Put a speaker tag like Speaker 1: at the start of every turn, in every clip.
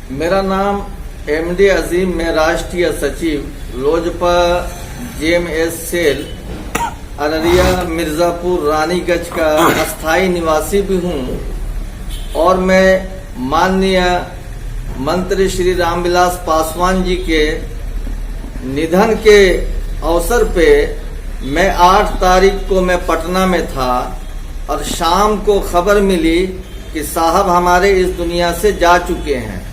Speaker 1: मेरा नाम एमडी अजीम, मैं राष्ट्रीय सचिव लोजपा जेएमएस सेल अररिया मिर्जापुर रानीगंज का अस्थायी निवासी भी हूँ और मैं माननीय मंत्री श्री रामविलास पासवान जी के निधन के अवसर पे मैं 8 तारीख को मैं पटना में था और शाम को खबर मिली कि साहब हमारे इस दुनिया से जा चुके हैं।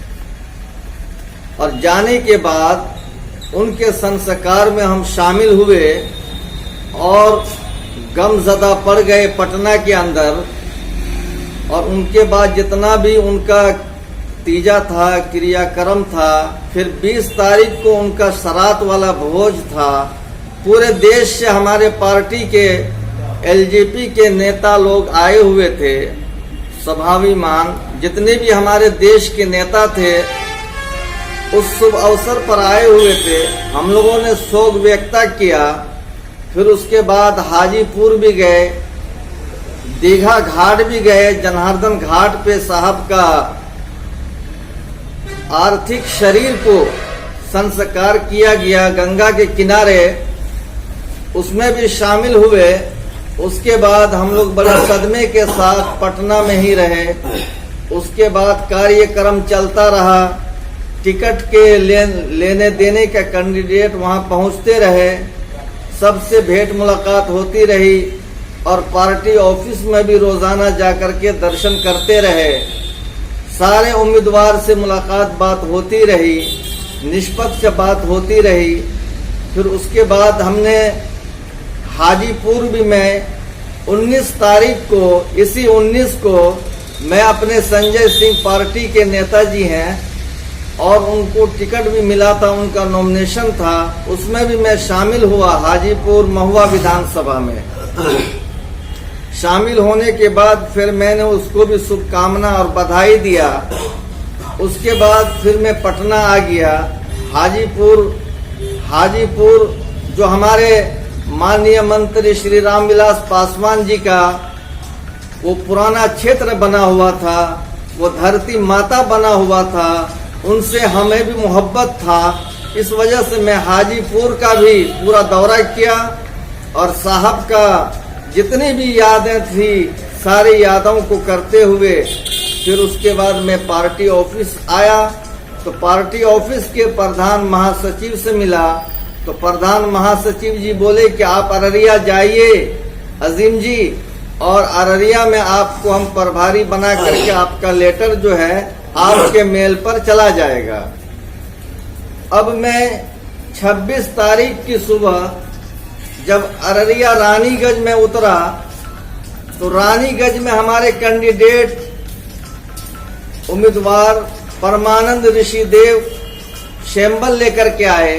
Speaker 1: और जाने के बाद उनके संस्कार में हम शामिल हुए और गमज़दा पड़ गए पटना के अंदर। और उनके बाद जितना भी उनका तीजा था, क्रियाक्रम था, फिर 20 तारीख को उनका सरात वाला भोज था। पूरे देश से हमारे पार्टी के एलजेपी के नेता लोग आए हुए थे। स्वाभिमान जितने भी हमारे देश के नेता थे उस शुभ अवसर पर आए हुए थे। हम लोगों ने शोक व्यक्त किया। फिर उसके बाद हाजीपुर भी गए, दीघा घाट भी गए। जनार्दन घाट पे साहब का आर्थिक शरीर को संस्कार किया गया गंगा के किनारे, उसमें भी शामिल हुए। उसके बाद हम लोग बड़े सदमे के साथ पटना में ही रहे। उसके बाद कार्यक्रम चलता रहा। टिकट के लेने देने का कैंडिडेट वहां पहुंचते रहे, सबसे भेंट मुलाकात होती रही और पार्टी ऑफिस में भी रोजाना जाकर के दर्शन करते रहे। सारे उम्मीदवार से मुलाकात बात होती रही, निष्पक्ष बात होती रही। फिर उसके बाद हमने हाजीपुर भी में 19 तारीख को, इसी 19 को मैं अपने संजय सिंह पार्टी के नेताजी हैं और उनको टिकट भी मिला था, उनका नॉमिनेशन था, उसमें भी मैं शामिल हुआ। हाजीपुर महुआ विधानसभा में शामिल होने के बाद फिर मैंने उसको भी शुभकामना और बधाई दिया। उसके बाद फिर मैं पटना आ गया। हाजीपुर जो हमारे माननीय मंत्री श्री रामविलास पासवान जी का वो पुराना क्षेत्र बना हुआ था, वो धरती माता बना हुआ था, उनसे हमें भी मोहब्बत था। इस वजह से मैं हाजीपुर का भी पूरा दौरा किया और साहब का जितनी भी यादें थी सारी यादों को करते हुए फिर उसके बाद मैं पार्टी ऑफिस आया। तो पार्टी ऑफिस के प्रधान महासचिव से मिला तो प्रधान महासचिव जी बोले कि आप अररिया जाइए अजीम जी, और अररिया में आपको हम प्रभारी बना करके आपका लेटर जो है आपके मेल पर चला जाएगा। अब मैं 26 तारीख की सुबह जब अररिया रानीगंज में उतरा तो रानीगंज में हमारे कैंडिडेट उम्मीदवार परमानंद ऋषिदेव शैम्बल लेकर के आए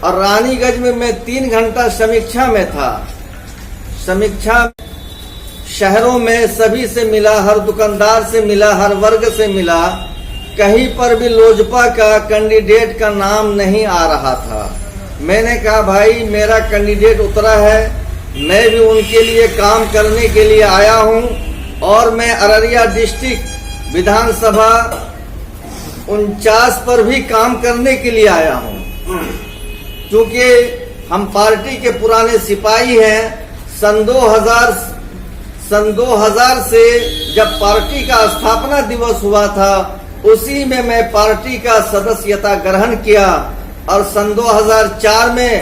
Speaker 1: और रानीगंज में मैं 3 घंटा समीक्षा में था। समीक्षा शहरों में सभी से मिला, हर दुकानदार से मिला, हर वर्ग से मिला। कहीं पर भी लोजपा का कैंडिडेट का नाम नहीं आ रहा था। मैंने कहा भाई मेरा कैंडिडेट उतरा है, मैं भी उनके लिए काम करने के लिए आया हूं और मैं अररिया डिस्ट्रिक्ट विधानसभा 49 पर भी काम करने के लिए आया हूं। क्योंकि हम पार्टी के पुराने सिपाही हैं। सन 2000 से जब पार्टी का स्थापना दिवस हुआ था उसी में मैं पार्टी का सदस्यता ग्रहण किया और सन 2004 में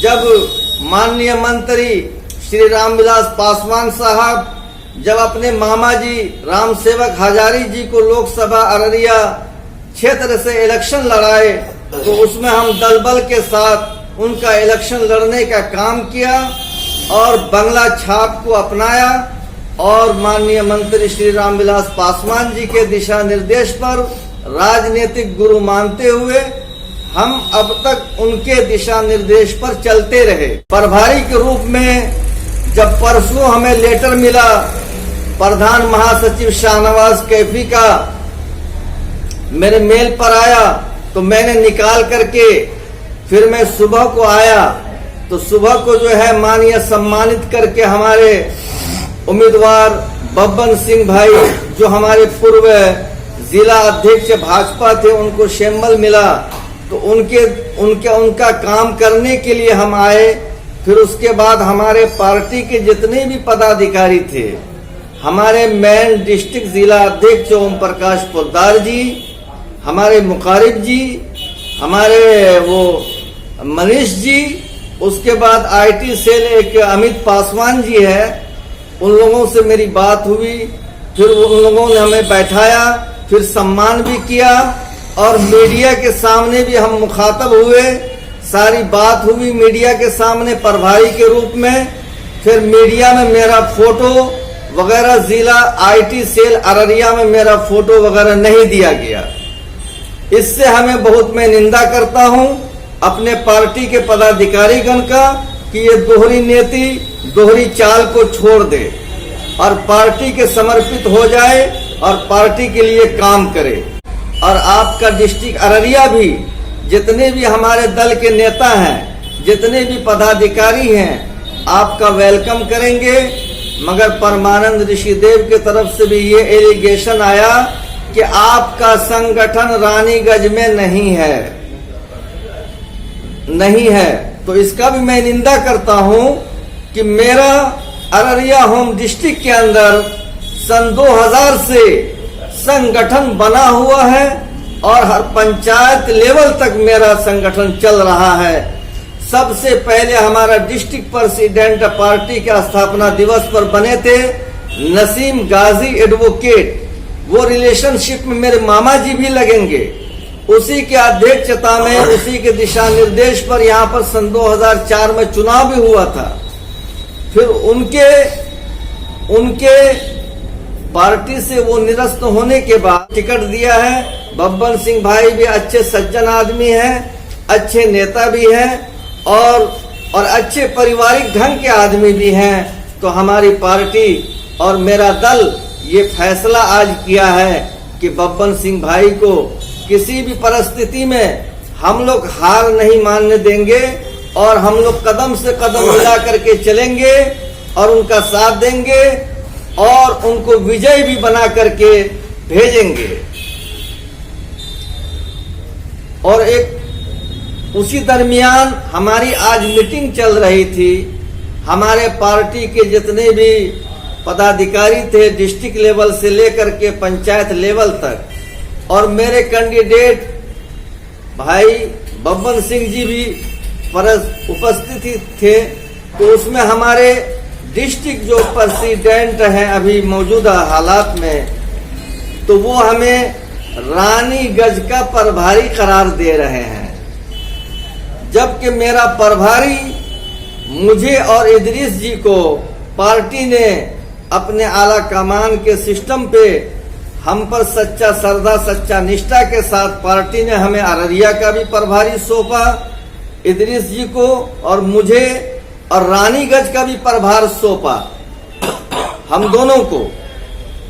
Speaker 1: जब माननीय मंत्री श्री रामविलास पासवान साहब जब अपने मामा जी राम सेवक हजारी जी को लोकसभा अररिया क्षेत्र से इलेक्शन लड़ाए तो उसमें हम दल बल के साथ उनका इलेक्शन लड़ने का काम किया और बंगला छाप को अपनाया और माननीय मंत्री श्री रामविलास पासवान जी के दिशा निर्देश पर राजनीतिक गुरु मानते हुए हम अब तक उनके दिशा निर्देश पर चलते रहे। प्रभारी के रूप में जब परसों हमें लेटर मिला प्रधान महासचिव शाहनवाज कैफी का, मेरे मेल पर आया तो मैंने निकाल करके फिर मैं सुबह को आया तो सुबह को जो है माननीय सम्मानित करके हमारे उम्मीदवार बब्बन सिंह भाई जो हमारे पूर्व जिला अध्यक्ष भाजपा थे, उनको शैम्बल मिला, तो उनका काम करने के लिए हम आए। फिर उसके बाद हमारे पार्टी के जितने भी पदाधिकारी थे, हमारे मेन डिस्ट्रिक्ट जिला अध्यक्ष ओम प्रकाश पोद्दार जी, हमारे मुकारिब जी, हमारे वो मनीष जी, उसके बाद आईटी सेल एक अमित पासवान जी है, उन लोगों से मेरी बात हुई। फिर उन लोगों ने हमें बैठाया, फिर सम्मान भी किया और मीडिया के सामने भी हम मुखातब हुए, सारी बात हुई मीडिया के सामने प्रभारी के रूप में। फिर मीडिया में मेरा फोटो वगैरह, जिला आईटी सेल अररिया में मेरा फोटो वगैरह नहीं दिया गया। इससे हमें बहुत मैं निंदा करता हूं अपने पार्टी के पदाधिकारीगण का कि ये दोहरी नीति, दोहरी चाल को छोड़ दे और पार्टी के समर्पित हो जाए और पार्टी के लिए काम करे। और आपका डिस्ट्रिक्ट अररिया भी, जितने भी हमारे दल के नेता हैं, जितने भी पदाधिकारी हैं, आपका वेलकम करेंगे। मगर परमानंद ऋषिदेव के तरफ से भी ये एलिगेशन आया कि आपका संगठन रानीगंज में नहीं है, तो इसका भी मैं निंदा करता हूं कि मेरा अररिया होम डिस्ट्रिक्ट के अंदर सन 2000 से संगठन बना हुआ है और हर पंचायत लेवल तक मेरा संगठन चल रहा है। सबसे पहले हमारा डिस्ट्रिक्ट प्रेसिडेंट पार्टी के स्थापना दिवस पर बने थे नसीम गाजी एडवोकेट, वो रिलेशनशिप में मेरे मामा जी भी लगेंगे। उसी के अध्यक्षता में, उसी के दिशा निर्देश पर यहाँ पर सन 2004 में चुनाव भी हुआ था। फिर उनके पार्टी से वो निरस्त होने के बाद टिकट दिया है। बब्बन सिंह भाई भी अच्छे सज्जन आदमी हैं, अच्छे नेता भी हैं और अच्छे पारिवारिक ढंग के आदमी भी हैं। तो हमारी पार्टी और मेरा दल ये फैसला आज किया है कि बब्बन सिंह भाई को किसी भी परिस्थिति में हम लोग हार नहीं मानने देंगे और हम लोग कदम से कदम मिला करके चलेंगे और उनका साथ देंगे और उनको विजय भी बना करके भेजेंगे। और एक उसी दरमियान हमारी आज मीटिंग चल रही थी, हमारे पार्टी के जितने भी पदाधिकारी थे डिस्ट्रिक्ट लेवल से लेकर के पंचायत लेवल तक, और मेरे कैंडिडेट भाई बब्बन सिंह जी भी उपस्थित थे। तो उसमें हमारे डिस्ट्रिक्ट जो प्रेसिडेंट हैं अभी मौजूदा हालात में, तो वो हमें रानीगंज का प्रभारी करार दे रहे हैं, जबकि मेरा प्रभारी मुझे और इदरीस जी को पार्टी ने अपने आला कमान के सिस्टम पे हम पर सच्चा श्रद्धा, सच्चा निष्ठा के साथ पार्टी ने हमें अररिया का भी प्रभारी सौंपा, इदरीस जी को और मुझे, और रानीगंज का भी प्रभार सौंपा हम दोनों को।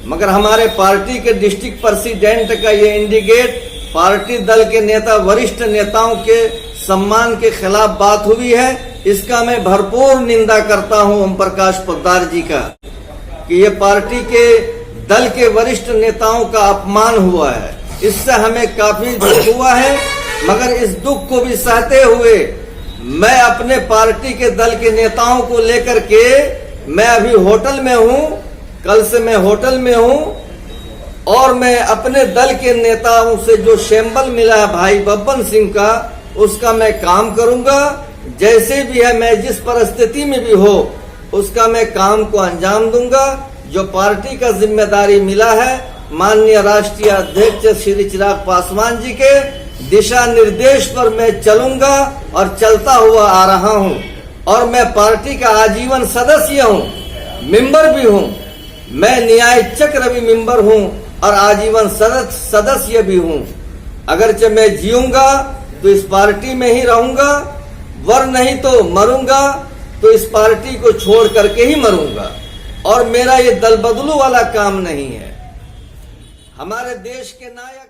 Speaker 1: मगर हमारे पार्टी के डिस्ट्रिक्ट प्रेसिडेंट का ये इंडिकेट पार्टी दल के नेता, वरिष्ठ नेताओं के सम्मान के खिलाफ बात हुई है। इसका मैं भरपूर निंदा करता हूं ओम प्रकाश पोद्दार जी का कि ये पार्टी के दल के वरिष्ठ नेताओं का अपमान हुआ है। इससे हमें काफी दुख हुआ है, मगर इस दुख को भी सहते हुए मैं अपने पार्टी के दल के नेताओं को लेकर के, मैं अभी होटल में हूं, कल से मैं होटल में हूं और मैं अपने दल के नेताओं से जो शैम्बल मिला है भाई बब्बन सिंह का, उसका मैं काम करूंगा। जैसे भी है, मैं जिस परिस्थिति में भी हो, उसका मैं काम को अंजाम दूंगा। जो पार्टी का जिम्मेदारी मिला है माननीय राष्ट्रीय अध्यक्ष श्री चिराग पासवान जी के दिशा निर्देश पर मैं चलूंगा और चलता हुआ आ रहा हूं। और मैं पार्टी का आजीवन सदस्य हूं, मेंबर भी हूं। मैं न्याय चक्र भी मेंबर हूं और आजीवन सदस्य भी हूं। अगरचे मैं जीऊंगा तो इस पार्टी में ही रहूंगा, वर नहीं तो मरूंगा तो इस पार्टी को छोड़ करके ही मरूंगा। और मेरा ये दल बदलू वाला काम नहीं है। हमारे देश के नायक